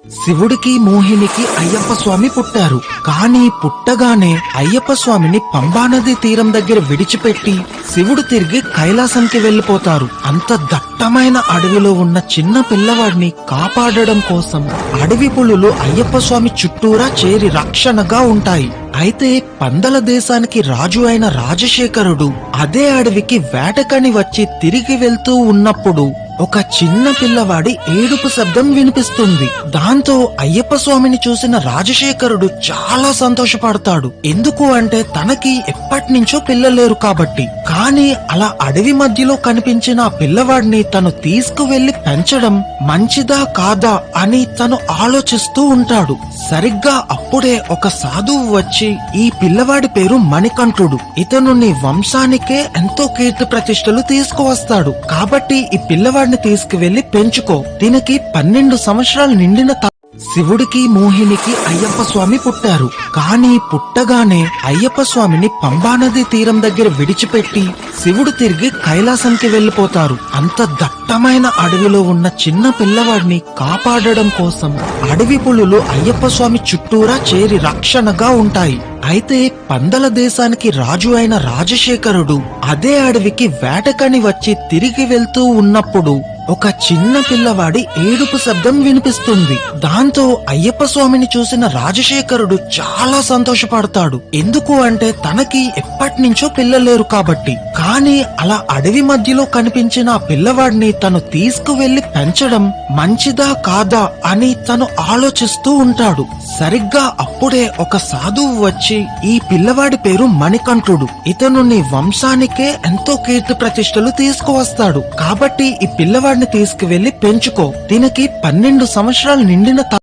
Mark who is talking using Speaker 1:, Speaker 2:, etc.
Speaker 1: శివుడికి మోహినికి అయ్యప్ప స్వామి పుట్టారు. కానీ పుట్టగానే అయ్యప్ప స్వామిని పంబానది తీరం దగ్గర విడిచిపెట్టి శివుడు తిరిగి కైలాసంకి వెళ్లిపోతారు. అంత దట్టమైన అడవిలో ఉన్న చిన్న పిల్లవాడిని కాపాడడం కోసం అడవి పులులు అయ్యప్ప స్వామి చుట్టూరా చేరి రక్షణగా ఉంటాయి. అయితే పందల దేశానికి రాజు అయిన రాజశేఖరుడు అదే అడవికి వేటకని వచ్చి తిరిగి వెళ్తూ ఉన్నప్పుడు ఒక చిన్న పిల్లవాడి ఏడుపు శబ్దం వినిపిస్తుంది. దాంతో అయ్యప్ప స్వామిని చూసిన రాజశేఖరుడు చాలా సంతోషపడతాడు. ఎందుకు అంటే తనకి ఎప్పటినుంచో పిల్లలేరు కాబట్టి. కానీ అలా అడవి మధ్యలో కనిపించిన ఆ పిల్లవాడిని తను తీసుకువెళ్లి పెంచడం మంచిదా కాదా అని తను ఆలోచిస్తూ ఉంటాడు. సరిగ్గా అప్పుడే ఒక సాధువు వచ్చి, ఈ పిల్లవాడి పేరు మణికంఠుడు, ఇతను నీ వంశానికే ఎంతో కీర్తి ప్రతిష్టలు తీసుకువస్తాడు. కాబట్టి ఈ పిల్లవాడిని తీసుకువెళ్లి పెంచుకో. దీనికి 12 సంవత్సరాలు నిండిన శివుడికి మోహినికి అయ్యప్ప స్వామి పుట్టారు. కానీ పుట్టగానే అయ్యప్ప స్వామిని పంబానది తీరం దగ్గర విడిచిపెట్టి శివుడు తిరిగి కైలాసంకి వెళ్లిపోతారు. అంత దట్టమైన అడవిలో ఉన్న చిన్న పిల్లవాడిని కాపాడడం కోసం అడవి పులులు అయ్యప్ప స్వామి చుట్టూరా చేరి రక్షణగా ఉంటాయి. అయితే పందల దేశానికి రాజు అయిన రాజశేఖరుడు అదే అడవికి వేటకని వచ్చి తిరిగి వెళ్తూ ఉన్నప్పుడు ఒక చిన్న పిల్లవాడి ఏడుపు శబ్దం వినిపిస్తుంది. దాంతో అయ్యప్ప స్వామిని చూసిన రాజశేఖరుడు చాలా సంతోషపడతాడు. ఎందుకు అంటే తనకి ఎప్పటినుంచో పిల్లలేరు కాబట్టి. కానీ అలా అడవి మధ్యలో కనిపించిన ఆ పిల్లవాడిని తను తీసుకువెళ్లి పెంచడం మంచిదా కాదా అని తను ఆలోచిస్తూ ఉంటాడు. సరిగ్గా అప్పుడే ఒక సాధువు వచ్చి, ఈ పిల్లవాడి పేరు మణికంఠుడు, ఇతను నీ వంశానికే ఎంతో కీర్తి ప్రతిష్టలు తీసుకువస్తాడు. కాబట్టి ఈ పిల్లవాడిని తీసుకువెళ్లి పెంచుకో. దీనికి 12 సంవత్సరాలు నిండిన